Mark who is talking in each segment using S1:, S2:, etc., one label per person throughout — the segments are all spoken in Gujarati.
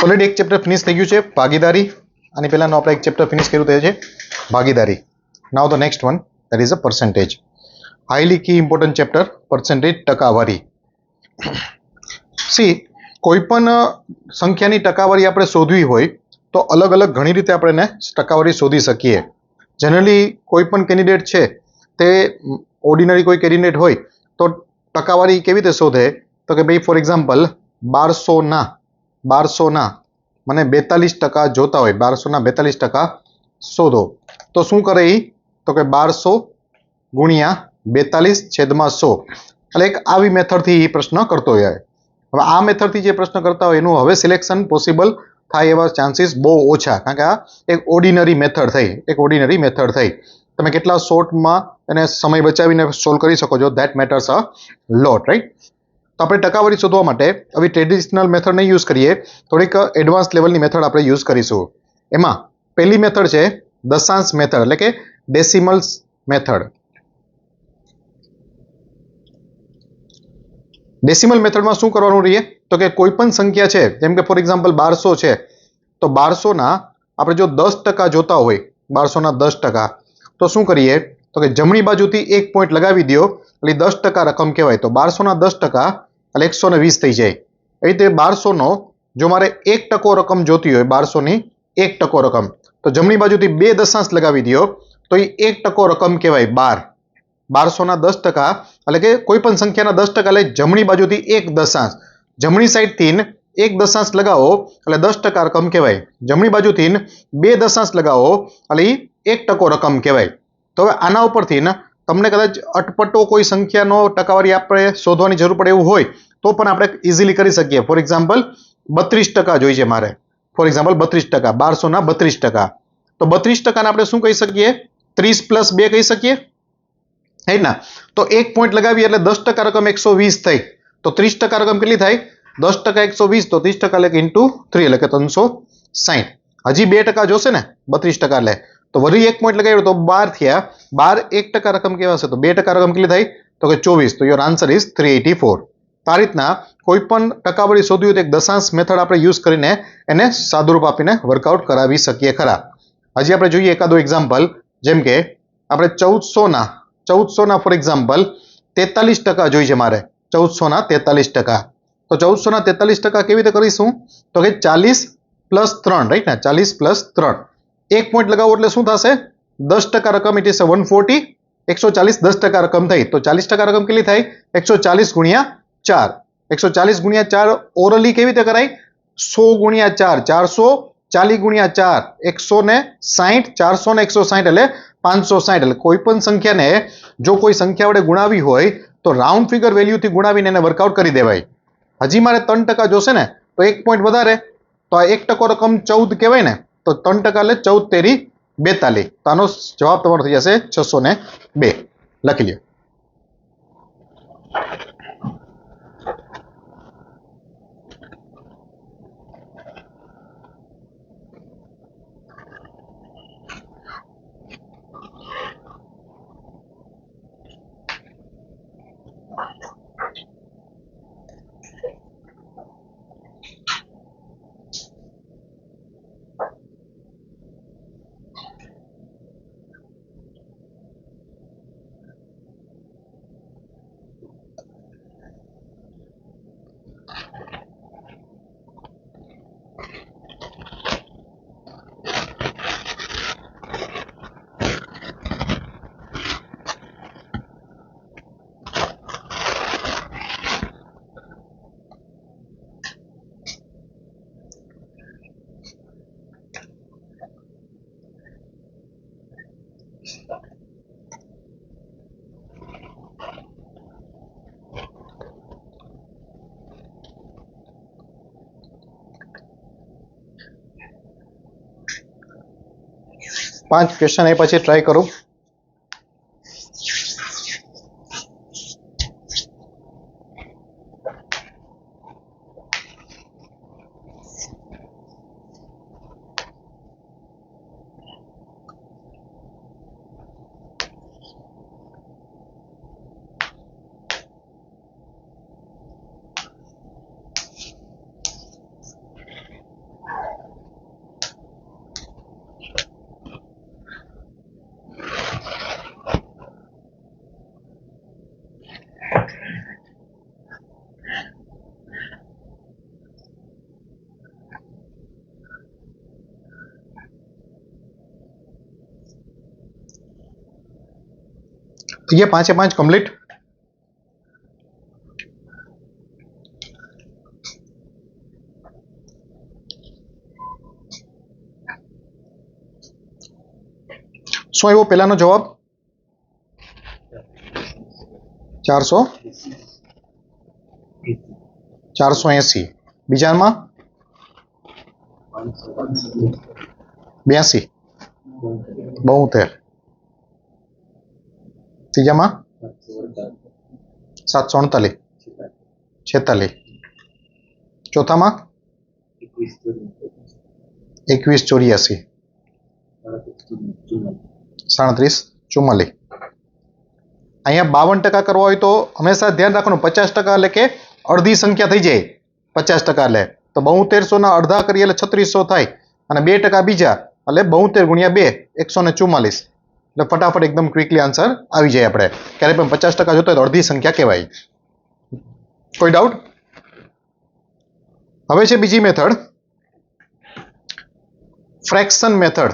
S1: ઓલરેડી એક ચેપ્ટર ફિનિશ થઈ ગયું છે ભાગીદારી, અને પહેલાનો આપણે એક ચેપ્ટર ફિનિશ કર્યું તે છે ભાગીદારી. Now the next one, that is a percentage. Highly key important chapter, percentage, ટકાવારી. સી, કોઈ પણ સંખ્યાની ટકાવારી આપણે શોધવી હોય તો અલગ અલગ ઘણી રીતે આપણે એને ટકાવારી શોધી શકીએ. જનરલી કોઈ પણ કેન્ડિડેટ છે તે ઓર્ડિનરી કોઈ કેન્ડિડેટ હોય તો ટકાવારી કેવી રીતે શોધે, તો કે ભાઈ ફોર એક્ઝામ્પલ 1200ના મને 42% જોતા હોય, 1200ના 42% શોધો, તો શું કરે એ, તો કે 1200 ગુણ્યા 42/100. એટલે એક આવી મેથડથી એ પ્રશ્ન કરતો હોય. હવે આ મેથડથી જે પ્રશ્ન કરતા હોય એનું હવે સિલેક્શન પોસિબલ થાય એવા ચાન્સીસ બહુ ઓછા, કારણ કે આ એક ઓર્ડિનરી મેથડ થઈ. તમે કેટલા શોર્ટમાં એને સમય બચાવીને સોલ્વ કરી શકો છો, that matters a lot, right. તો આપણે ટકાવારી શોધવા માટે હવે ટ્રેડિશનલ મેથડ નહીં યુઝ કરીએ, થોડીક એડવાન્સ લેવલની મેથડ આપણે યુઝ કરીશું. એમાં પહેલી મેથડ છે દશાંશ મેથડ, એટલે કે ડેસિમલ્સ મેથડ. ડેસિમલ મેથડમાં શું કરવાનું રહીએ, તો કે કોઈ પણ સંખ્યા છે, જેમ કે ફોર એક્ઝામ્પલ 1200 છે, તો 1200ના આપણે જો 10% જોતા હોય, 1200ના 10%, તો શું કરીએ, તો કે જમણી બાજુથી એક પોઈન્ટ લગાવી દો એટલે 10% રકમ કહેવાય. તો 1200ના 10% એટલે 120 થઈ જાય. એ રીતે 1200નો જો મારે 1% રકમ જોતી હોય, 1200ની 1% રકમ, તો જમણી બાજુથી 2 દશાંશ લગાવી દો તો એ 1% રકમ કહેવાય. 1200ના 10% એટલે કે કોઈ પણ સંખ્યાના 10% એટલે જમણી બાજુથી 1 દશાંશ, જમણી સાઈડથી 1 દશાંશ લગાવો એટલે 10% રકમ કહેવાય. જમણી બાજુથી 2 દશાંશ લગાવો એટલે એ 1% રકમ કહેવાય. તો હવે આના ઉપરથી તમને કદાચ અટપટો કોઈ સંખ્યાનો ટકાવારી આપણે શોધવાની જરૂર પડે એવું હોય તો પણ આપણે ઇઝીલી કરી શકીએ. ફોર એક્ઝામ્પલ 32% જોઈએ છે મારે, ફોર એક્ઝામ્પલ 32%, 1200ના 32%, તો 32%ને આપણે શું કહી શકીએ, 30 + 2 કહી શકીએ, હે ના. તો એક પોઈન્ટ લગાવીએ એટલે 10% રકમ 120 થઈ. તો 30% રકમ કેટલી થાય, 10% 120, તો 30% એટલે કે × 3 એટલે કે 360. હજી 2% જોશે ને 32% એટલે, તો વળી એક પોઈન્ટ લગાવ્યો તો 12 થયા. 12 1% રકમ કહેવાશે, તો 2% રકમ કેટલી થાય, તો કે 24. તો યોર આન્સર ઇઝ 384. આ રીતના કોઈ પણ ટકાવારી શોધવી હોય તો એક દશાંશ મેથડ આપણે યુઝ કરીને એને સાદુરૂપ આપીને વર્કઆઉટ કરાવી શકીએ ખરા. હજી આપણે જોઈએ એકાદો એક્ઝામ્પલ, જેમ કે આપણે 1400ના ફોર એક્ઝામ્પલ 43% જોઈ છે મારે, 1400ના 43%. તો 1400ના 43% કેવી રીતે કરીશું, તો કે 40 + 3, રાઈટ ને, 40 + 3. એક પોઈન્ટ લગાવો એટલે શું થશે, 10% રકમ, ઇટ ઇઝ 140, 140 10% રકમ થઈ. તો 40% રકમ કેટલી થાય, 140 ગુણ્યા 4. 140 ગુણ્યા 4 ઓરલી કેવી રીતે કરાય, 100 ગુણ્યા 4, 440 ગુણ્યા 4, 160, 400 ને 160 એટલે 560. એટલે કોઈ પણ સંખ્યાને જો કોઈ સંખ્યા વડે ગુણાવી હોય તો રાઉન્ડ ફિગર વેલ્યુથી ગુણાવીને એને વર્કઆઉટ કરી દેવાય. હજી મારે 3% જોશે ને તો એક પોઈન્ટ વધારે, તો આ 1% રકમ 14 કહેવાય ને, તો 3% એટલે 14 તેરી 42. તો આનો જવાબ તમારો થઈ જશે 602. લખી લ્યો. પાંચ ક્વેશ્ચન એ પછી ટ્રાય કરું. ये 5 कंप्लीट। शू आव्यो पहेलानो जवाब? 480। बीजा में 82। 72। तीजा में 748। 46। चौथा में 21 84। 37 44। अहींया 52% करवा होय तो हमेशा ध्यान राखવાનું 50% એટલે કે અડધી સંખ્યા થઈ જાય 50% એટલે તો 7200 ના અડધા કરીએ એટલે 3600 થાય અને 2% બીજા એટલે 72 ગુણ્યા 2 144 એટલે ફટાફટ એકદમ ક્વિકલી આન્સર આવી જાય આપણે ક્યારે પણ 50% જોતો હોય તો અડધી સંખ્યા કહેવાય કોઈ ડાઉટ હવે છે બીજી method fraction method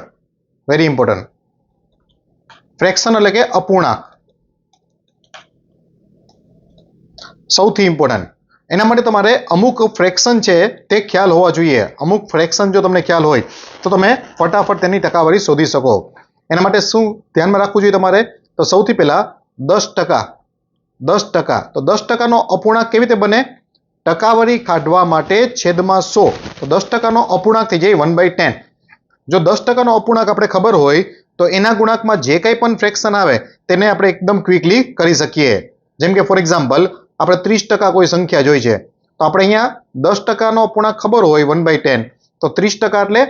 S1: very important fraction એટલે કે અપૂર્ણાંક સૌથી ઇમ્પોર્ટન્ટ એના માટે તમારે અમુક ફ્રેક્શન છે તે ખ્યાલ હોવા જોઈએ અમુક ફ્રેક્શન જો તમને ખ્યાલ હોય તો તમે ફટાફટ તેની ટકાવારી શોધી શકો એના માટે શું ધ્યાનમાં રાખવું જોઈએ તમારે તો સૌથી પહેલા 10% 10% તો 10% નો અપૂર્ણાંક કેવી રીતે બને ટકાવારી કાઢવા માટે છેદમાં 100 તો 10% નો અપૂર્ણાંક થઈ જાય 1/10 જો 10% નો અપૂર્ણાંક આપણે ખબર હોય તો એના ગુણાંકમાં જે કંઈ પણ ફ્રેક્શન આવે તેને આપણે એકદમ ક્વિકલી કરી શકીએ જેમ કે ફોર એક્ઝામ્પલ આપણે 30% કોઈ સંખ્યા જોઈ છે તો આપણે અહીંયા 10% નો અપૂર્ણાંક ખબર હોય 1/10 તો 30% એટલે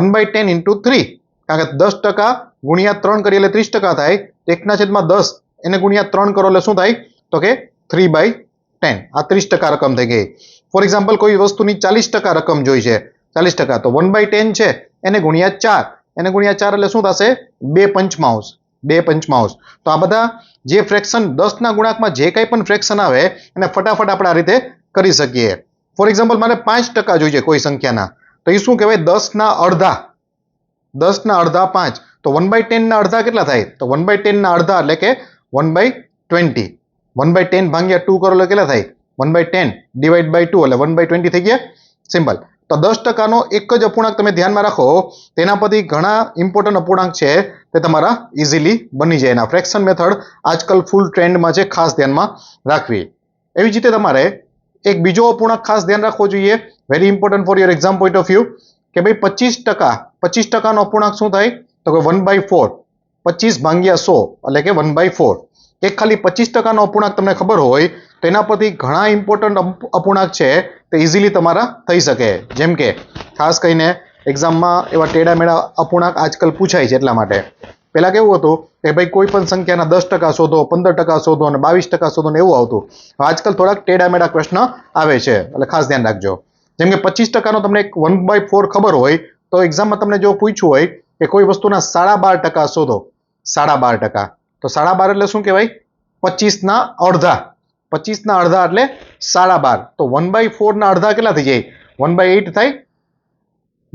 S1: 1/10 into 3 કારણ કે 10% ગુણ્યા 3 કરીએ એટલે 30% થાય 1/10 એને ગુણ્યા 3 કરો એટલે શું થાય તો કે 3/10 આ 30% રકમ થઈ ગઈ ફોર એક્ઝામ્પલ કોઈ વસ્તુની 40% રકમ જોઈ છે 40% તો 1/10 છે એને ગુણ્યા 4 એટલે શું થશે 2/5 2/5 તો આ બધા જે ફ્રેક્શન 10 ના ગુણાંકમાં જે કંઈ પણ ફ્રેક્શન આવે એને ફટાફટ આપણે આ રીતે કરી શકીએ ફોર એક્ઝામ્પલ મારે 5% જોઈએ કોઈ સંખ્યાના તો એ શું કહેવાય 10 ના અડધા 5 તો 1/10 ના અડધા કેટલા થાય તો 1/10 ના અડધા એટલે કે 1/20 1/10 ભાગ્યા 2 કરો એટલે કેટલા થાય 1/10 ડિવાઈડ બાય 2 એટલે 1/20 થઈ ગયા સિમ્પલ તો 10% નો એક જ અપૂર્ણાંક તમે ધ્યાનમાં રાખો તેના પરથી ઘણા ઇમ્પોર્ટન્ટ અપૂર્ણાંક છે તે તમારા ઇઝીલી બની જાય એના ફ્રેક્શન મેથડ આજકાલ ફૂલ ટ્રેન્ડમાં છે ખાસ ધ્યાનમાં રાખવી એવી જ રીતે તમારે એક બીજો અપૂર્ણાંક ખાસ ધ્યાન રાખવો જોઈએ very important for your exam point of view કે ભાઈ 25% નો અપૂર્ણાંક શું થાય તો કે 1/4 25 ભાગ્યા 100 એટલે કે 1/4 એક ખાલી 25% નો અપૂર્ણાંક તમને ખબર હોય તેના પરથી ઘણા ઇમ્પોર્ટન્ટ અપૂર્ણાંક છે તે ઇઝીલી તમારા થઈ શકે જેમ કે ખાસ કરીને એક્ઝામમાં એવા ટેડામેડા અપૂર્ણાંક આજકાલ પૂછાય છે એટલા માટે પહેલા કેવું હતું કે ભાઈ કોઈ પણ સંખ્યાના 10% શોધો 15% શોધો અને 22% શોધો ને એવું આવતું આજકાલ થોડાક ટેડામેડા પ્રશ્ન આવે છે એટલે ખાસ ધ્યાન રાખજો જેમ કે 25% નો તમને એક 1/4 ખબર હોય તો એક્ઝામમાં તમને જો પૂછ્યું હોય કે કોઈ વસ્તુના 12.5% શોધો 12.5% તો 12.5 એટલે શું કહેવાય 25 ના અડધા 25 ના અડધા એટલે 12.5 તો 1/4 ના અડધા કેટલા થઈ જાય 1/8 થાય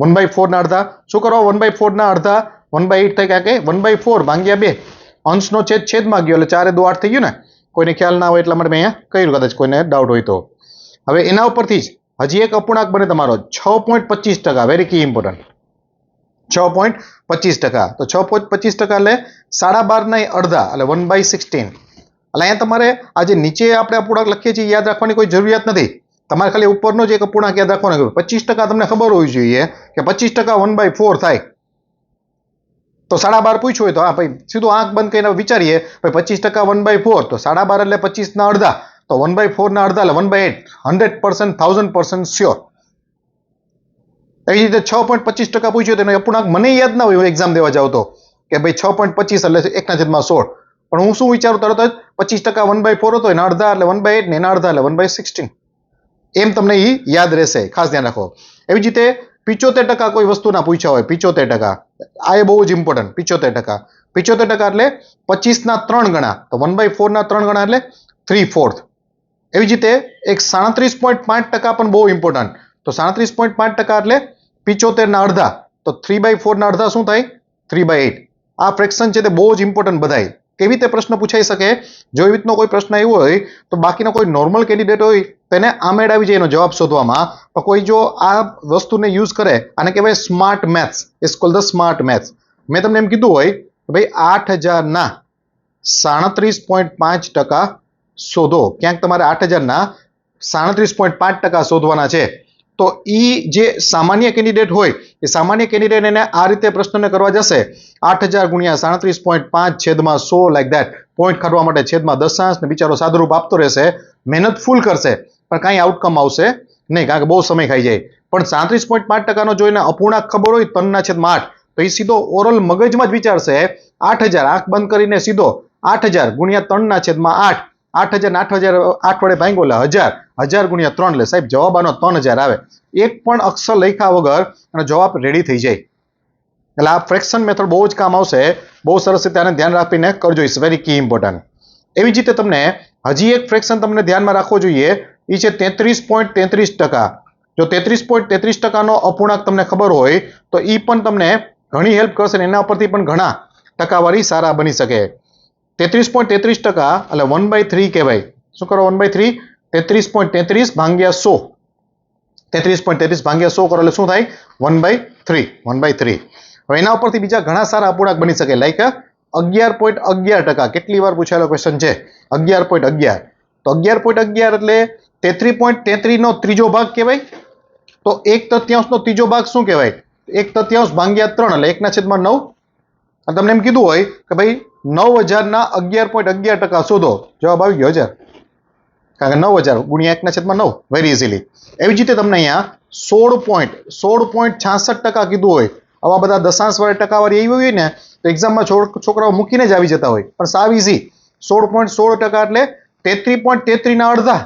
S1: 1/4 ના અડધા શું કરો 1/4 ના અડધા 1/8 થાય કારણ કે 1/4 ભાગ્યા 2 અંશનો છેદમાં ગયો એટલે 4 2 8 થઈ ગયું ને કોઈને ખ્યાલ ના હોય એટલા માટે મેં અહીંયા કહ્યું કદાચ કોઈને ડાઉટ હોય તો હવે એના ઉપરથી જ હજી એક અપૂર્ણાંક બને તમારો 6.25% વેરી કી ઇમ્પોર્ટન્ટ 6.25% તો 6.25% એટલે 12.5 ના અડધા એટલે 1/16 એટલે અહીંયા તમારે આ જે નીચે આપણે અપૂર્ણાંક લખીએ છીએ યાદ રાખવાની કોઈ જરૂરિયાત નથી તમારે ખાલી ઉપરનો જ એક અપૂર્ણાંક યાદ રાખવાનો કે 25% તમને ખબર હોવી જોઈએ કે 25% 1/4 થાય તો 12.5 પૂછ્યું હોય તો હા ભાઈ સીધું આંખ બંધ કરીને વિચારીએ ભાઈ 25% 1/4 તો 12.5 એટલે 25 ના અડધા તો 1/4 ના અડધા એટલે 1/8 100% 1000% શ્યોર એવી રીતે 6.25% પૂછ્યું તો એનો અપૂર્ણાંક મને યાદ ના હોય એક્ઝામ દેવા જાવ તો કે ભાઈ 6.25 એટલે 1/16 પણ હું શું વિચારું તરત જ 25% 1/4 હતો એના અડધા એટલે 1/8 ને એના અડધા એટલે 1/16 એમ તમને એ યાદ રહેશે ખાસ ધ્યાન રાખો એવી જ રીતે 75% કોઈ વસ્તુના પૂછ્યા હોય 75% આ એ બહુ જ ઇમ્પોર્ટન્ટ 75% 75% એટલે 25 ના 3 ગણા તો 1/4 ના 3 ગણા એટલે 3/4 એવી જ રીતે એક 37.5% પણ બહુ ઇમ્પોર્ટન્ટ તો 37.5% એટલે 75 ના અડધા તો 3/4 ના અડધા શું થાય 3/8 આ ફ્રેક્શન છે તે બહુ જ ઇમ્પોર્ટન્ટ બધાય કેવી રીતે પ્રશ્ન પૂછાઈ શકે? જો એવી રીતનો કોઈ પ્રશ્ન આવ્યો હોય તો બાકીનો કોઈ નોર્મલ કેન્ડિડેટ હોય તેને આમેડ આવી જાય એનો જવાબ શોધવામાં, પણ કોઈ જો આ વસ્તુને યુઝ કરે, આને કહેવાય smart maths, it's called the smart maths. મેં તમને એમ કીધું હોય કે ભાઈ 8,000ના 37.5% શોધો, ક્યાંક તમારે 8,000ના 37.5% શોધવાના છે, તો એ જે સામાન્ય કેન્ડિડેટ હોય એ સામાન્ય કેન્ડિડેટ એને આ રીતે પ્રશ્નને કરવા જશે, 8,000 ગુણ્યા 37.5 છેદમાં 100 લાઈક ધેટ, પોઈન્ટ કાઢવા માટે છેદમાં દશાંશ, ને બિચારો સાદુરૂપ આપતો રહેશે, મહેનત ફૂલ કરશે પણ કાંઈ આઉટકમ આવશે નહીં, કારણ કે બહુ સમય ખાઈ જાય. પણ 37.5%નો જો એને અપૂર્ણાંક ખબર હોય 3/8, તો એ સીધો ઓરલ મગજમાં જ વિચારશે 8,000, આંખ બંધ કરીને સીધો 8,000 ગુણ્યા 3/8, 8,000 ને 8 વડે ભાંગો એટલે 1000, 1000 ગુણ્યા 3 એટલે સાહેબ જવાબ આનો 3,000 આવે. એક પણ અક્ષર લખ્યા વગર અને જવાબ રેડી થઈ જાય. એટલે આ ફ્રેક્શન મેથડ બહુ જ કામ આવશે. બહુ સરસ રીતે આને ધ્યાન રાખીને કરજો, ઇટ્સ વેરી કી ઇમ્પોર્ટન્ટ. એવી જ રીતે તમને હજી એક ફ્રેક્શન તમને ધ્યાનમાં રાખવો જોઈએ, એ છે 33.33%. જો 33.33%નો અપૂર્ણાંક તમને ખબર હોય તો એ પણ તમને ઘણી હેલ્પ કરશે, ને એના પરથી પણ ઘણા ટકાવારી સારા બની શકે. 33.33% એટલે 1/3 કહેવાય. શું કરો 1/3? 33.33 ભાગ્યા 100. 33.33 ભાગ્યા 100 કરો એટલે શું થાય? 1/3. 1/3. હવે એના ઉપરથી બીજા ઘણા સારા અપૂર્ણાંક બની શકે, લાઈક 11.11%. કેટલી વાર પૂછાયેલો ક્વેશ્ચન છે 11.11. તો 11.11 એટલે 33.33 નો ત્રીજો ભાગ કહેવાય. તો 1/3 નો ત્રીજો ભાગ શું કહેવાય? 1/3 ભાગ્યા 3 એટલે 1/9. અને તમને એમ કીધું હોય કે ભાઈ 9,000ના 11.11% શોધો, જવાબ આવી ગયો 1000, કારણ કે 9,000 ગુણ્યા 1/9, વેરી ઇઝીલી. એવી જ રીતે તમને અહીંયા 16.66% કીધું હોય, આવા બધા દશાંશ વાળી ટકાવારી આવી હોય ને તો એક્ઝામમાં છોકરાઓ મૂકીને જ આવી જતા હોય, પણ સાવ ઇઝી. 16.16% એટલે 33.33 ના અડધા.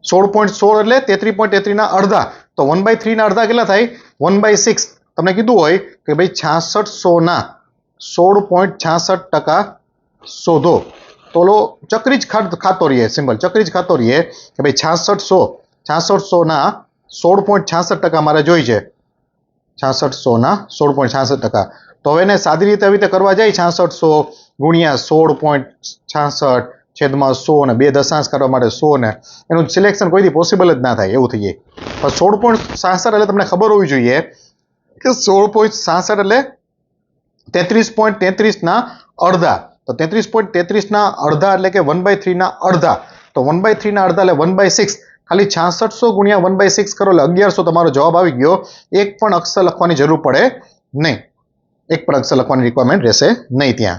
S1: 16.16 એટલે 33.33 ના અડધા. તો 1/3 ના અડધા કેટલા થાય? 1/6. તમને કીધું હોય કે ભાઈ 6600ના 16.66% શોધો, તો લો ચક્રી જ ખાતો રહીએ, સિમ્પલ ચક્રી જ ખાતો રહીએ કે ભાઈ 6600ના 16.66% મારે જોઈ છે. 6600ના 16.66%. તો હવે એને સાદી રીતે આવી રીતે કરવા જાય, 6600 ગુણ્યા 16.66 છેદમાં 100 ને બે દશાંશ કાઢવા માટે 100, ને એનું સિલેક્શન કોઈથી પોસિબલ જ ના થાય એવું થઈ જાય. પણ 16.66 એટલે તમને ખબર હોવી જોઈએ કે 16.66 એટલે 33.33 ના અડધા. તો 33.33 ના અડધા એટલે કે 1/3 ના અડધા. તો 1/3 ના અડધા એટલે 1/6. ખાલી 6600 ગુણ્યા 1/6 કરો એટલે 1100 તમારો જવાબ આવી ગયો. એક પણ અક્ષર લખવાની જરૂર પડે નહીં, એક પણ અક્ષર લખવાની રિક્વાયરમેન્ટ રહેશે નહીં ત્યાં.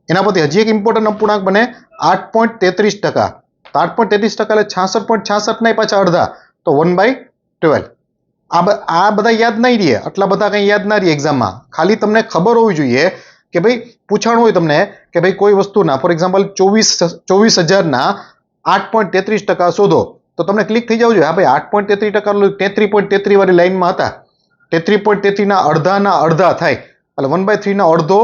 S1: એના પરથી હજી એક ઇમ્પોર્ટન્ટ અપૂર્ણાંક બને 8.33%. તો 8.33% એટલે 66.66 ના પાછા અડધા, તો 1/12. આ બધા યાદ નહીં રહે, આટલા બધા કંઈ યાદ ના રહે એક્ઝામમાં. ખાલી તમને ખબર હોવી જોઈએ કે ભાઈ પૂછાણું હોય તમને કે ભાઈ કોઈ વસ્તુના ફોર એક્ઝામ્પલ 24,000ના 8.33% શોધો, તો તમને ક્લિક થઈ જવું જોઈએ, હા ભાઈ 8.33% 33.33 વાળી લાઈનમાં હતા, 33.33 ના અડધાના અડધા થાય એટલે 1/3 ના અડધો,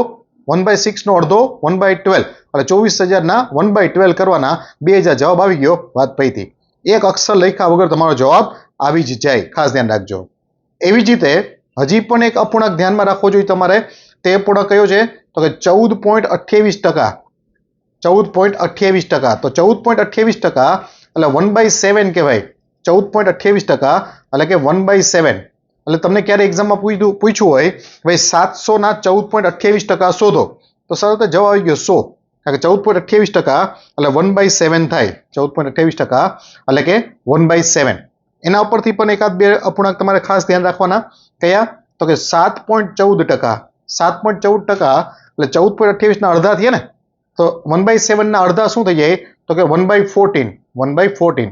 S1: 1/6 નો અડધો, 1/12 એટલે 24,000ના 1/12 કરવાના, 2,000 જવાબ આવી ગયો, વાત પૈતી. એક અક્ષર લખ્યા વગર તમારો જવાબ આવી જ જાય, ખાસ ધ્યાન રાખજો. એવી જ રીતે હજી પણ એક અપૂર્ણાંક ધ્યાનમાં રાખવો જોઈએ તમારે. તે અપૂર્ણાંક કયો છે? તો કે 14.28%. 14.28%. તો 14.28% એટલે 1/7 કહેવાય. 14.28% એટલે કે 1/7. એટલે તમને ક્યારે એક્ઝામમાં પૂછ્યું હોય ભાઈ 700ના 14.28% શોધો, તો સરસ જવાબ આવી ગયો 100, કારણ કે 14.28% એટલે 1/7 થાય. 14.28% એટલે કે 1/7. એના ઉપરથી પણ એકાદ બે અપૂર્ણાંક તમારે ખાસ ધ્યાન રાખવાના. કયા? તો કે 7.14%. 7.14% એટલે 14.28 ના અડધા થયા ને, તો 1/7 ના અડધા શું થઈ જાય? તો કે 1/14. 1/14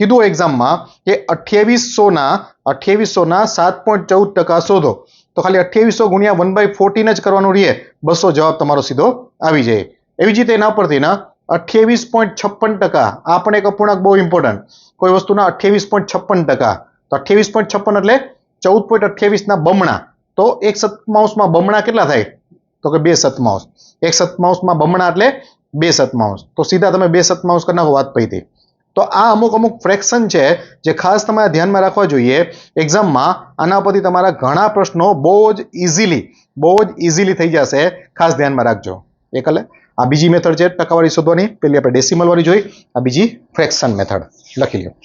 S1: કીધું એક્ઝામમાં કે 2800ના 7.14% શોધો, તો ખાલી 2800 ગુણ્યા 1/14 જ કરવાનું રહે, 200 જવાબ તમારો સીધો આવી જાય. એવી જ રીતે એના પરથી 28.56%. આ પણ એક અપૂર્ણાંક બહુ ઇમ્પોર્ટન્ટ. કોઈ વસ્તુના 28.56%. તો 28.56 એટલે 14.28 ના બમણા. તો 1/7 બમણા કેટલા થાય? તો કે 2/7. 1/7 બમણા એટલે 2/7. તો સીધા તમે 2/7 કરી નાખો, વાત પૈતી. તો આ અમુક ફ્રેક્શન છે જે ખાસ તમારે ધ્યાનમાં રાખવા જોઈએ એક્ઝામમાં. આના પરથી તમારા ઘણા પ્રશ્નો બહુ જ ઇઝીલી થઈ જશે, ખાસ ધ્યાનમાં રાખજો. એકલે આ બીજી મેથડ છે ટકાવારી શોધવાની. પેલી આપણે ડેસિમલ વાળી જોઈ, આ બીજી ફ્રેક્શન મેથડ. લખી લો.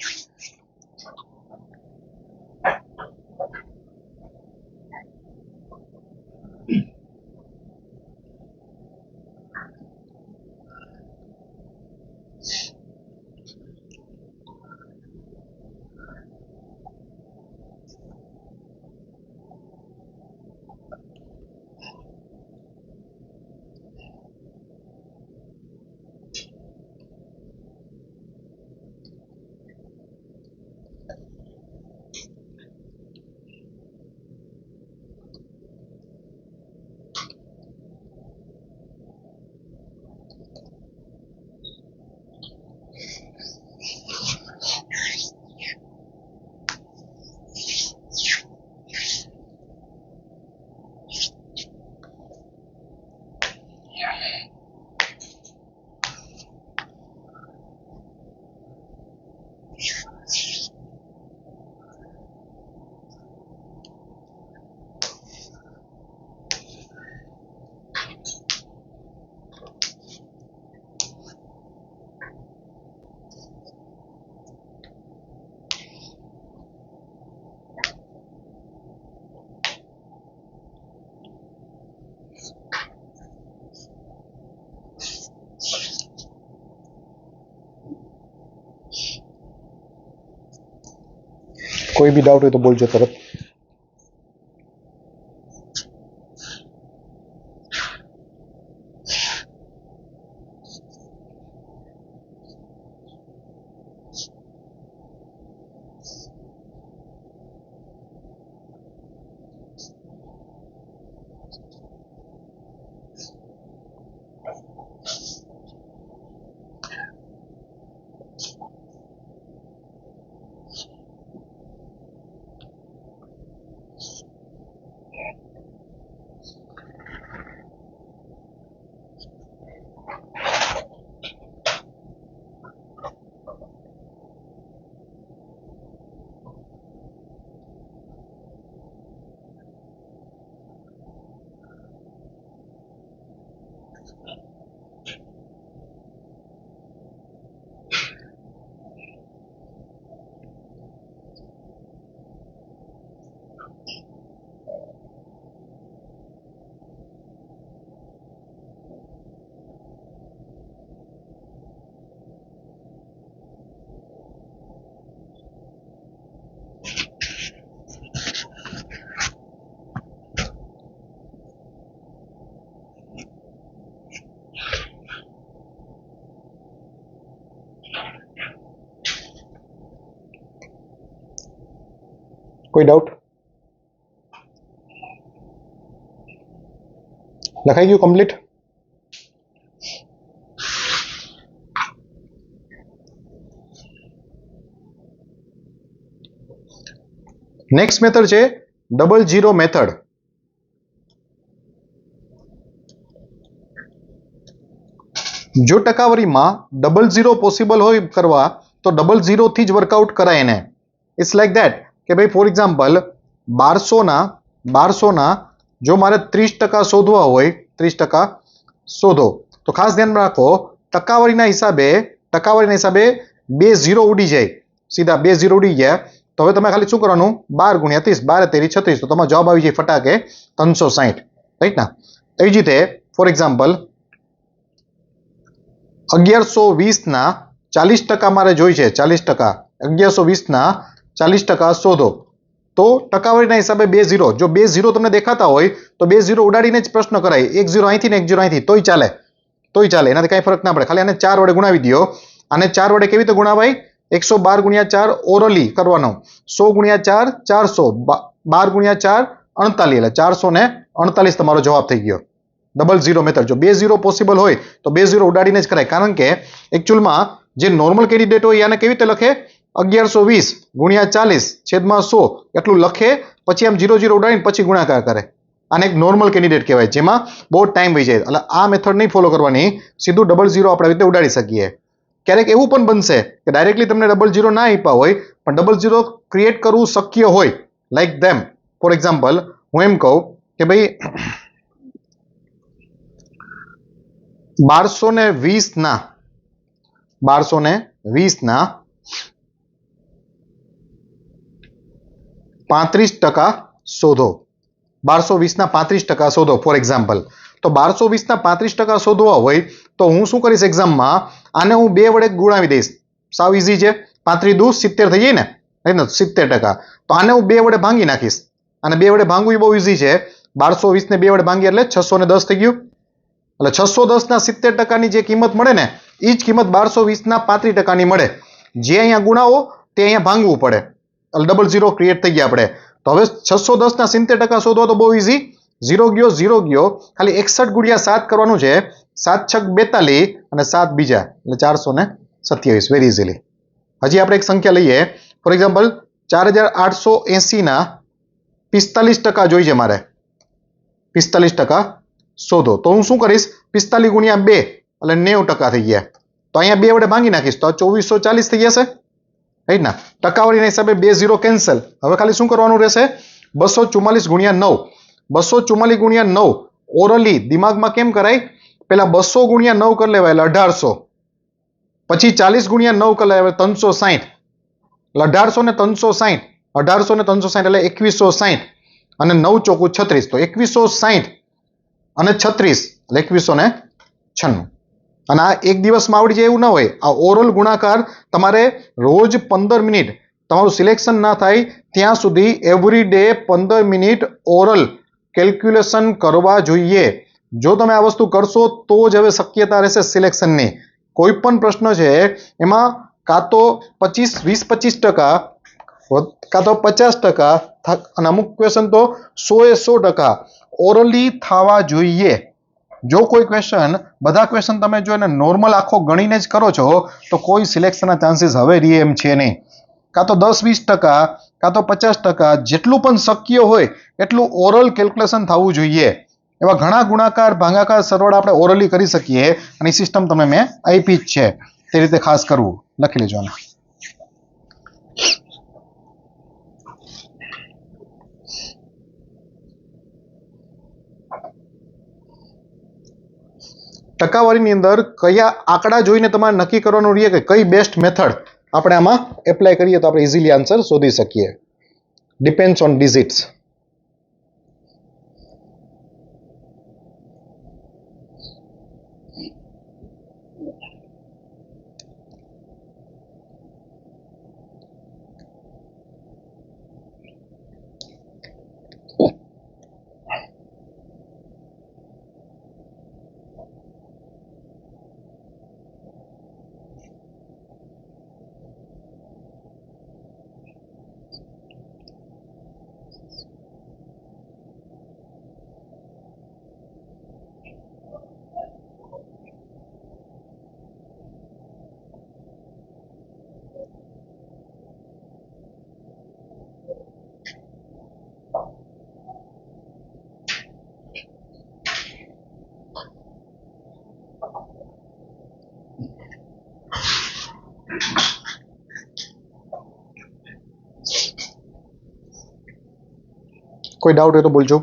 S1: કોઈ બી ડાઉટ હોય તો બોલજો તરત. કોઈ ડાઉટ? લખાઈ ગયું કમ્પ્લીટ? નેક્સ્ટ મેથડ છે ડબલ ઝીરો મેથડ. જો ટકાવારીમાં ડબલ ઝીરો પોસિબલ હોય કરવા તો ડબલ ઝીરો થી જ વર્કઆઉટ કરાય એને. ઇટ્સ લાઈક ધેટ કે ભાઈ ફોર એક્ઝામ્પલ 1200ના જો મારે 30% શોધવા હોય, 30% શોધો તો ખાસ ધ્યાન રાખો ટકાવારીના હિસાબે 2 ઝીરો ઉડી જાય, સીધા 2 ઝીરો ઉડી ગયા. તો હવે તમે ખાલી શું કરવાનું, 12 ગુણ્યા 30, 12 તેરી 36, તો તમારો જવાબ આવી જાય ફટાકે 360. રાઈટ ના? એ જ રીતે ફોર એક્ઝામ્પલ 1120ના 40% મારે જોઈ છે, 40%. 1120ના 40% શોધો તો ટકાવારીના હિસાબે 2 ઝીરો, જો 2 ઝીરો તમને દેખાતા હોય તો 2 ઝીરો ઉડાડીને જ પ્રશ્ન કરાય. 1 ઝીરો અહીંથી ને 1 ઝીરો અહીંથી તોય ચાલે, એનાથી કાંઈ ફરક ના પડે. ખાલી આને 4 વડે ગુણાવી દો. આને 4 વડે કેવી રીતે ગુણાવાય? 112 ગુણ્યા 4 ઓરલી કરવાનો, 100 ગુણ્યા 4 400, 12 ગુણ્યા 4 48, એટલે 448 તમારો જવાબ થઈ ગયો. Double zero method. જો 2 ઝીરો પોસિબલ હોય તો 2 ઝીરો ઉડાડીને જ કરાય, કારણ કે એકચ્યુઅલમાં જે નોર્મલ કેન્ડિડેટ હોય એને કેવી રીતે લખે? 1120 ગુણ્યા 40 છેદમાં 100 એટલું લખે, પછી આમ 0 0 ઉડાડીને પછી ગુણાકાર કરે. આને એક નોર્મલ કેન્ડિડેટ કહેવાય, જેમાં બહુ ટાઈમ વહી જાય. એટલે આ મેથડ નહીં ફોલો કરવાની, સીધું ડબલ ઝીરો આપણે રીતે ઉડાડી શકીએ. ક્યારેક એવું પણ બનશે કે ડાયરેક્ટલી તમને ડબલ ઝીરો ના આપ્યા હોય પણ ડબલ ઝીરો ક્રિએટ કરવું શક્ય હોય, લાઈક ધેમ. ફોર એક્ઝામ્પલ હું એમ કહું કે ભાઈ 1220 ના 1220 ના 35% શોધો. 1220 ના 35% શોધો ફોર એક્ઝામ્પલ. તો 1220 ના 35% શોધવા હોય તો હું શું કરીશ એક્ઝામમાં, આને હું 2 વડે ગુણાવી દઈશ. સાવ ઈઝી છે. 35 દુ 70 થઈ જાય ને, 70%. તો આને હું 2 વડે ભાંગી નાખીશ. અને 2 વડે ભાંગવું એ બહુ ઈઝી છે. 1220 ને 2 વડે ભાંગી એટલે 610 થઈ ગયું. એટલે 610 ના 70%ની જે કિંમત મળે ને એ જ કિંમત 1220 ના 35%ની મળે. જે અહીંયા ગુણાવો તે અહીંયા ભાંગવું પડે. એટલે ડબલ ઝીરો ક્રિએટ થઈ ગયા આપણે. તો હવે 610 ના 70% શોધવા તો બહુ ઈઝી. ઝીરો ગયો ખાલી 61 ગુણ્યા 7 કરવાનું છે. 7 છક 42 અને 7 બીજા એટલે 427. Very easily. હજી આપણે એક સંખ્યા લઈએ. ફોર એક્ઝામ્પલ 4880 ના 45% જોઈ છે મારે. 45% શોધો. તો હું શું કરીશ, 45 ગુણ્યા 2 એટલે 90% થઈ ગયા. તો અહીંયા 2 વડે ભાંગી નાખીશ તો આ 2440 થઈ જશે. રાઈટ ના? ટકાવારીના હિસાબે 2 0 કેન્સલ. હવે ખાલી શું કરવાનું રહેશે, 244 ગુણ્યા 9. 244 ગુણ્યા 9 ઓરલી દિમાગમાં કેમ કરાય, પેલા 200 ગુણ્યા 9 કરી લેવાય એટલે 1800. પછી 40 ગુણ્યા 9 કરી લેવાય 360. એટલે 1800 ને 360. 1800 ને 360 એટલે 2160. અને 9 ચોકું 36. તો 2160 અને 36 એટલે 2196. અને આ એક દિવસમાં આવડી જાય એવું ના હોય. આ ઓરલ ગુણાકાર તમારે રોજ 15 મિનિટ તમારું સિલેક્શન ના થાય ત્યાં સુધી every day 15 minute oral calculation કરવા જોઈએ. જો તમે આ વસ્તુ કરશો તો જ હવે શક્યતા રહેશે સિલેક્શનની. કોઈ પણ પ્રશ્ન છે એમાં કાં તો 20-25% કાં તો 50% અને અમુક ક્વેશ્ચન તો 100% ઓરલી થવા જોઈએ. જો કોઈ ક્વેશ્ચન, બધા ક્વેશ્ચન તમે જો એને નોર્મલ આખો ગણીને જ કરો છો તો કોઈ સિલેક્શનના ચાન્સીસ હવે રહે એમ છે નહીં. કાં તો 10-20% કાં તો 50%, જેટલું પણ શક્ય હોય એટલું ઓરલ કેલ્ક્યુલેશન થવું જોઈએ. એવા ઘણા ગુણાકાર, ભાગાકાર, સરવાળા આપણે ઓરલી કરી શકીએ અને એ સિસ્ટમ તમે મેં આપી જ છે. તે રીતે ખાસ કરવું. લખી લેજો આને. ટકાવારીની અંદર કયા આંકડા જોઈને તમારે નક્કી કરવાનું રહે કે કઈ બેસ્ટ મેથડ આપણે આમાં એપ્લાય કરીએ તો આપણે ઇઝીલી આન્સર શોધી શકીએ. Depends on digits. કોઈ ડાઉટ હોય તો બોલજો.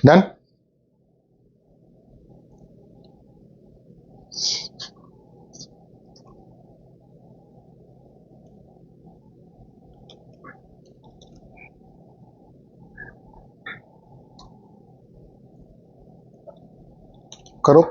S1: ડન. કરો.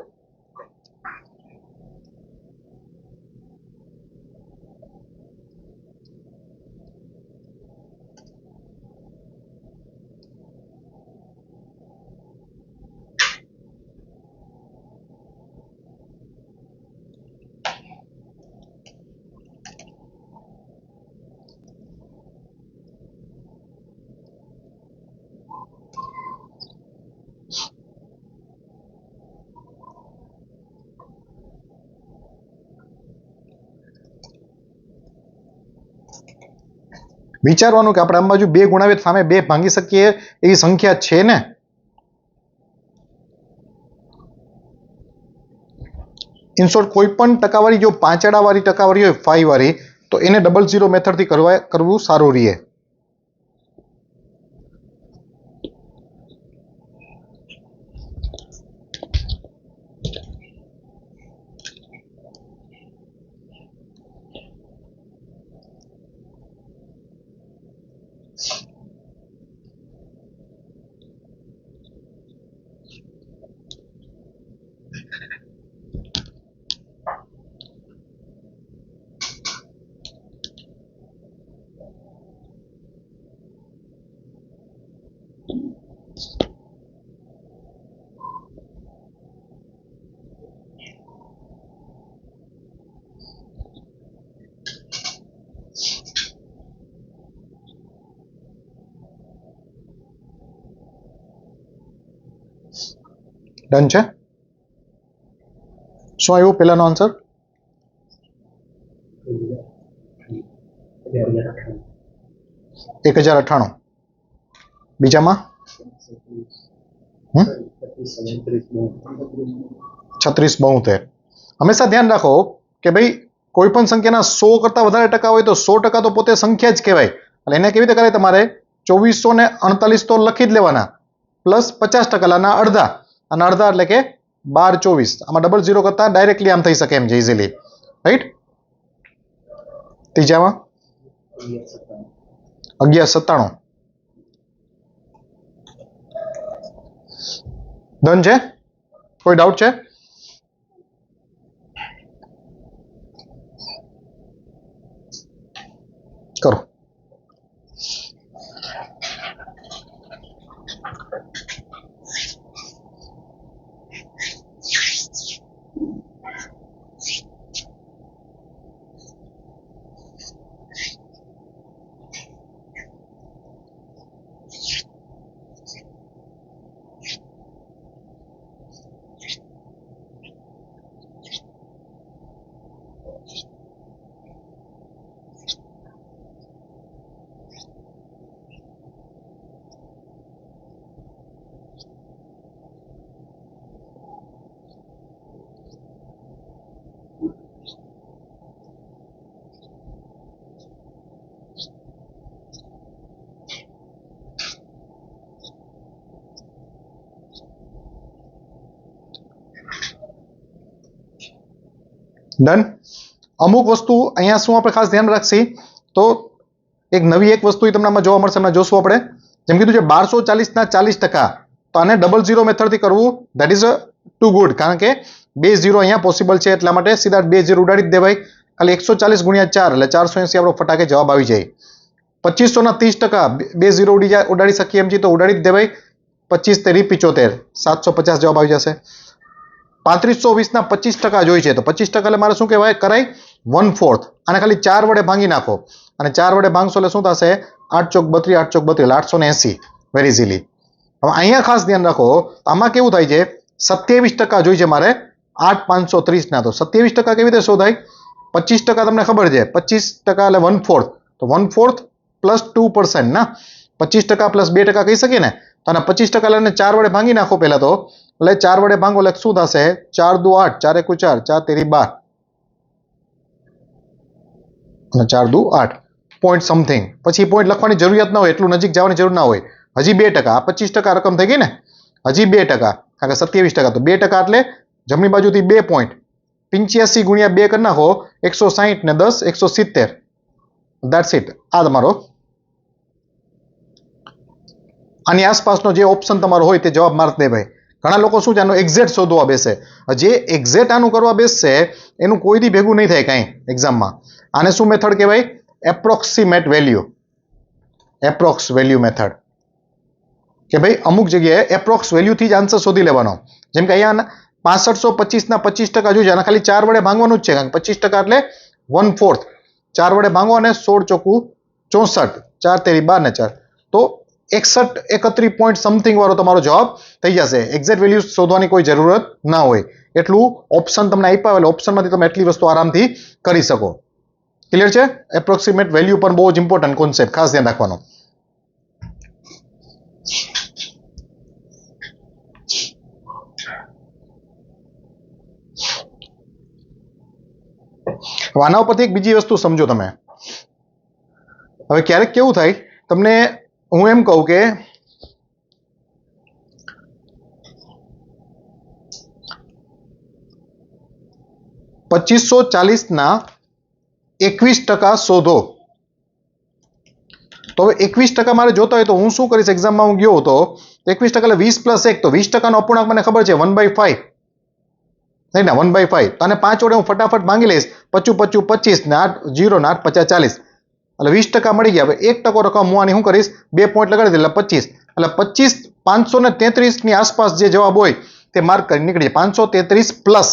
S1: વિચારવાનું કે આપણે આમ બાજુ 2 ગુણાવીએ સામે 2 ભાંગી શકીએ એવી સંખ્યા છે ને. ઇન શોર્ટ કોઈ પણ ટકાવારી જો પાંચડાવાળી ટકાવારી હોય 5 વાળી તો એને 00 મેથડથી કરવું સારું રહે. ડન છે. શું આવ્યું પહેલાનો આન્સર? 1098. બીજામાં 3672. હંમેશા ધ્યાન રાખો કે ભાઈ કોઈ પણ સંખ્યાના 100 કરતા વધારે ટકા હોય તો 100% તો પોતે સંખ્યા જ કહેવાય. એટલે એને કેવી રીતે કરે? તમારે 2448 તો લખી જ લેવાના, પ્લસ 50% અડધા, અને અડધા એટલે કે 1224. આમાં 00 કરતા ડાયરેક્ટલી આમ થઈ શકે એમ છે ઇઝીલી, રાઈટ? ત્રીજામાં 1197. ડન છે? કોઈ ડાઉટ છે? કરો. ડન. અમુક વસ્તુ અહીંયા શું આપણે ખાસ ધ્યાન રાખશી તો એક નવી એક વસ્તુ તમને આમાં જોવા મળશે. હમણાં જોશું આપણે. જેમ કીધું છે 1240 ના 40%, તો આને 00 મેથડથી કરવું ધેટ ઇઝ ટુ ગુડ, કારણ કે 2 0 અહીંયા પોસિબલ છે, એટલા માટે સીધા 2 0 ઉડાડી જ દેવાય. ખાલી 140 ગુણ્યા 4 એટલે 480 આપણો ફટાકે જવાબ આવી જાય. 2500 ના 30%, 2 0 ઉડાડી શકીએ એમ છીએ તો ઉડાડી જ દેવાય. 25 તેરી 75, 750 જવાબ આવી જશે. 3520 ના 25% જોઈ છે તો 25% એટલે મારે શું કહેવાય? કરાય 1/4. આને ખાલી 4 વડે ભાંગી નાખો, અને 4 વડે ભાંગશો એટલે શું થશે? 8 ચોક 32, 8 ચોક 32 એટલે 880. Very easily. હવે અહીંયા ખાસ ધ્યાન રાખો, આમાં કેવું થાય છે? 27% જોઈ છે મારે 8530 ના, તો 27% કેવી રીતે શોધાય? 25% તમને ખબર છે, 25% એટલે 1/4, તો 1/4 પ્લસ 2% ના, 25% પ્લસ 2% કહી શકીએ ને. તો આના 25% લઈને 4 વડે ભાંગી નાખો પહેલા તો, એટલે 4 વડે ભાંગો એટલે શું થશે? 4 દુ 8, 4 એકુ 4, 4 તેરી 12, અને 4 દુ 8 પોઈન્ટ સમથિંગ. પછી પોઈન્ટ લખવાની જરૂરિયાત ના હોય, એટલું નજીક જવાની જરૂર ના હોય. હજી 2%, આ 25% રકમ થઈ ગઈ ને, હજી 2%, કારણ કે 27%, તો 2% એટલે જમણી બાજુથી 2 પોઈન્ટ, 85 ગુણ્યા 2 કરી નાખો, 160 ને 10 170. That's it. આ તમારો આની આસપાસનો જે ઓપ્શન તમારો હોય તે જવાબ માર્ક દે ભાઈ. ઘણા લોકો શું છે આનું એક્ઝેક્ટ શોધવા બેસે. જે એક્ઝેક્ટ આનું કરવા બેસશે એનું કોઈ દી ભેગું નહીં થાય કાંઈ એક્ઝામમાં. આને શું મેથડ કહેવાય? Approximate value. Approx value method. કે ભાઈ અમુક જગ્યાએ એપ્રોક્સ વેલ્યુથી જ આન્સર શોધી લેવાનો. જેમ કે અહીંયા 6525 ના 25% જોઈએ છે, આને ખાલી 4 વડે ભાંગવાનું જ છે, કારણ કે 25% એટલે 1/4. 4 વડે ભાંગો અને 16 ચોકુ 64, 4 તેરી 12 ને 4, તો 61 31 પોઈન્ટ સમથિંગ વાળો તમારો જવાબ થઈ જશે. એક્ઝેક્ટ વેલ્યુ શોધવાની કોઈ જરૂરત ના હોય. એટલું ઓપ્શન તમને આપ્યા હોય, ઓપ્શનમાંથી તમે એટલી વસ્તુ આરામથી કરી શકો. ક્લિયર છે? એપ્રોક્સિમેટ વેલ્યુ પણ બહુ જ ઇમ્પોર્ટન્ટ કોન્સેપ્ટ, ખાસ ધ્યાન રાખવાનો. આના ઉપરથી એક બીજી વસ્તુ સમજો તમે. હવે ક્યારેક કેવું થાય તમને, હું એમ કહું કે 2540 ના 21% શોધો. તો હવે 21% મારે જોતા હોય તો હું શું કરીશ? એક્ઝામમાં હું ગયો હતો 21% એટલે 20 + 1, તો 20%નો અપૂર્ણાંક મને ખબર છે 1/5, નહીં ના 1/5. તો આને 5 વડે હું ફટાફટ ભાંગી લઈશ. 25 25 25 ને 8 0 ને 8 50 40, એટલે 20% મળી ગયા. હવે 1% રકમ હું આની શું કરીશ? 2 પોઈન્ટ લગાડી દે એટલે 25, એટલે 25 533 ની આસપાસ જે જવાબ હોય તે માર્ક કરી નીકળી જાય. 533 પ્લસ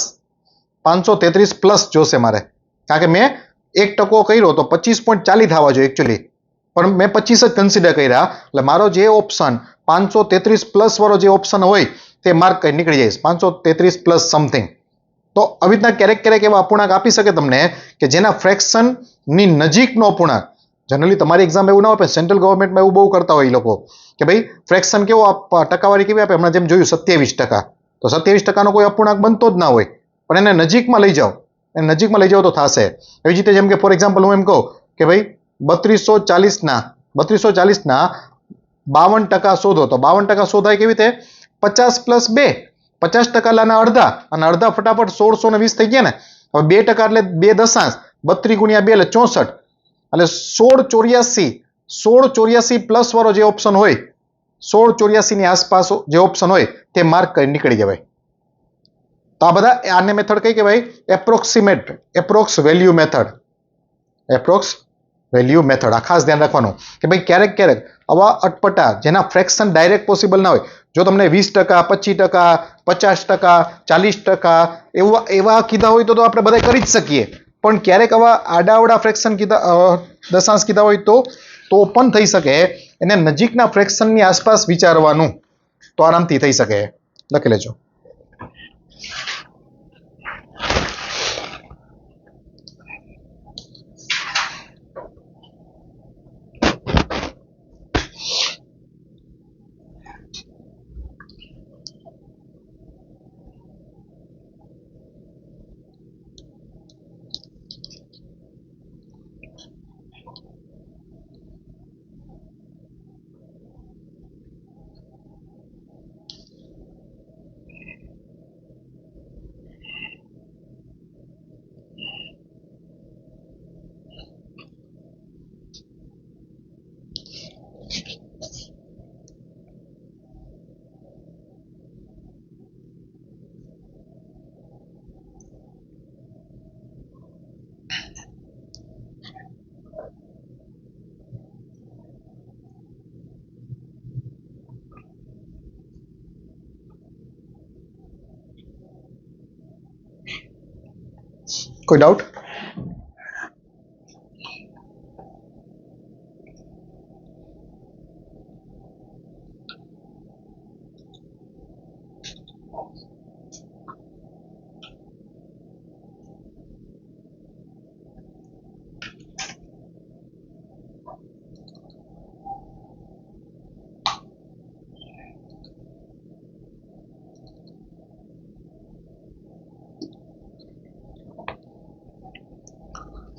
S1: 533 પ્લસ જોશે મારે, કારણ કે મેં 1% કર્યો તો 25.40 થવા જોઈએ એકચ્યુઅલી, પણ મેં 25 જ કન્સિડર કર્યા, એટલે મારો જે ઓપ્શન 533 પ્લસ વાળો જે ઓપ્શન હોય તે માર્ક કરી નીકળી જાય 533 પ્લસ સમથિંગ. તો આવી રીતના ક્યારેક ક્યારેક એવા અપૂર્ણાંક આપી શકે તમને કે જેના ફ્રેક્શનની નજીકનો અપૂર્ણાંક. જનરલી તમારી એક્ઝામ એવું ના હોય, સેન્ટ્રલ ગવર્મેન્ટમાં એવું બહુ કરતા હોય એ લોકો કે ભાઈ ફ્રેક્શન કેવો ટકાવારી કેવી આપે, હમણાં જેમ જોયું 27%, તો 27%નો કોઈ અપૂર્ણાંક બનતો જ ના હોય, પણ એને નજીકમાં લઈ જાઓ, એને નજીકમાં લઈ જાઓ તો થશે. એવી જ રીતે જેમ કે ફોર એક્ઝામ્પલ હું એમ કહું કે ભાઈ 3240 ના 52% શોધો, તો 52% શોધાય કેવી રીતે? 50 + 2, 50% લાના અડધા, અને અડધા ફટાફટ 1620 થઈ ગયા ને. હવે 2% એટલે 2 દશાંશ, 32 × 2 એટલે 64, એટલે 1684 પ્લસ વાળો જે ઓપ્શન હોય, 1684 ની આસપાસ જે ઓપ્શન હોય તે માર્ક કરી નીકળી જવાય. તો આ બધા આને મેથડ કઈ કહેવાય? Approx value method. Approx value method. આ ખાસ ધ્યાન રાખવાનું કે ભાઈ ક્યારેક ક્યારેક આવા અટપટા જેના ફ્રેક્શન ડાયરેક્ટ પોસિબલ ના હોય, જો તમને 20%, 25%, 50%, 40% એવા કીધા હોય તો આપણે બધા કરી જ શકીએ, પણ ક્યારેક આવા આડાવડા ફ્રેક્શન કીધા, દશાંશ કીધા હોય તો પણ થઈ શકે. એને નજીકના ફ્રેક્શનની આસપાસ વિચારવાનું, તો આરામથી થઈ શકે. લખી લેજો. કોઈ ડાઉટ?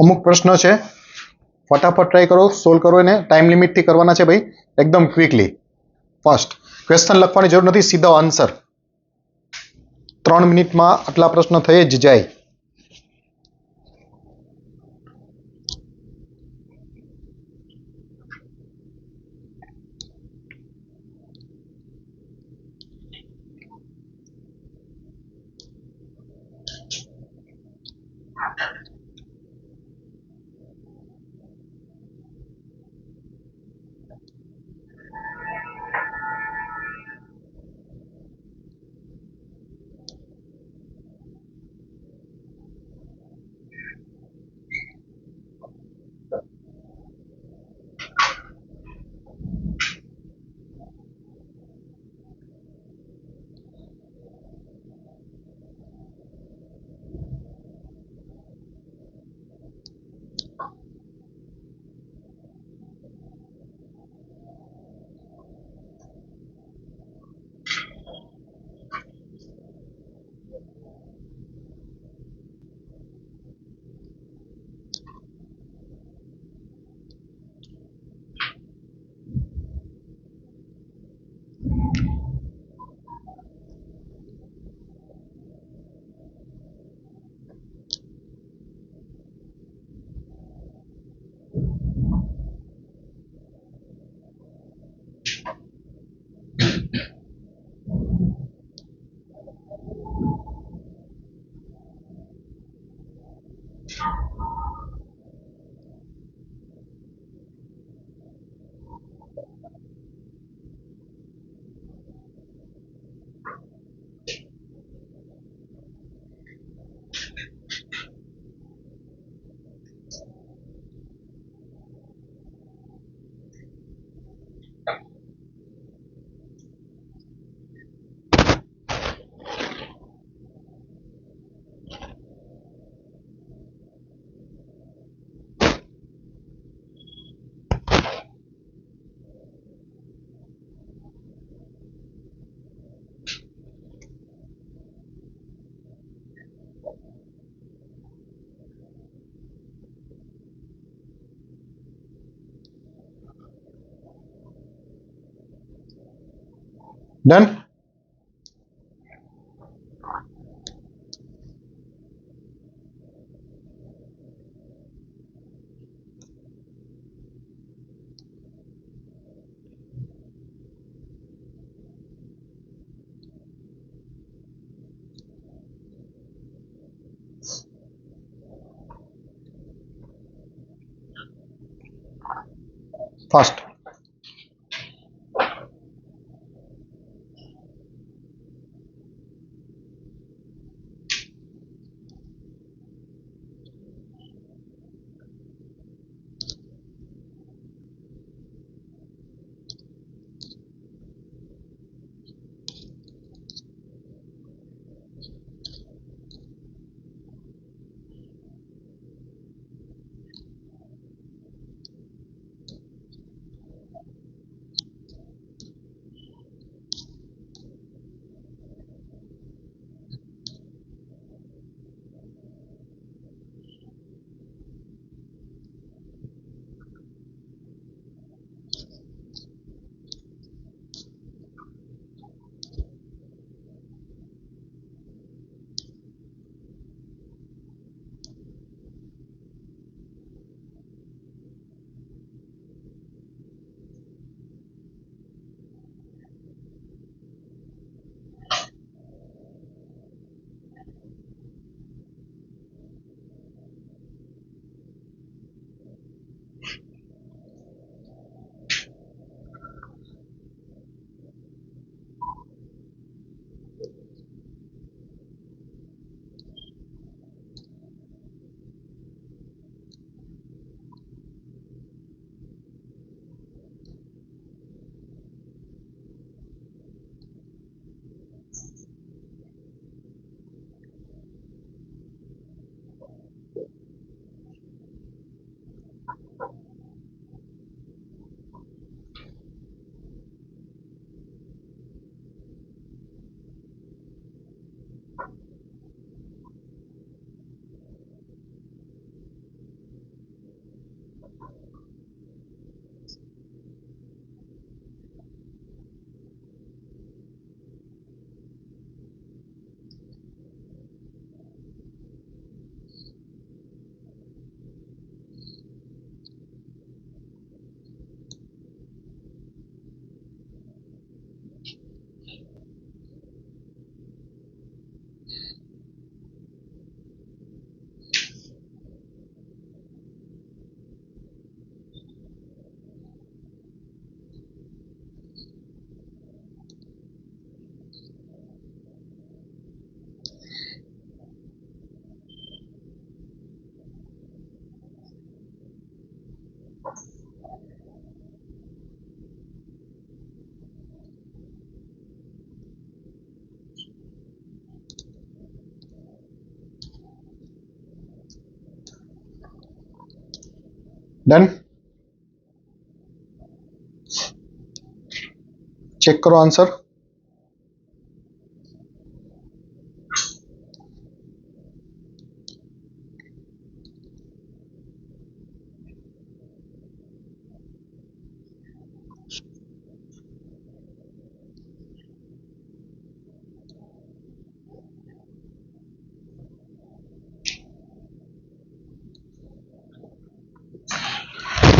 S1: અમુક પ્રશ્નો છે, ફટાફટ ટ્રાય કરો, સોલ્વ કરો. એને ટાઈમ લિમિટથી કરવાના છે ભાઈ, એકદમ ક્વિકલી, ફાસ્ટ. ક્વેશ્ચન લખવાની જરૂર નથી, સીધો આન્સર. 3 મિનિટમાં આટલા પ્રશ્ન થઈ જ જાય. ડન. ફાસ્ટ. ડન. ચેક કરો આન્સર.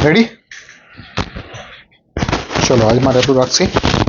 S1: રેડી? ચલો આજ માટે એટલું રાખશી.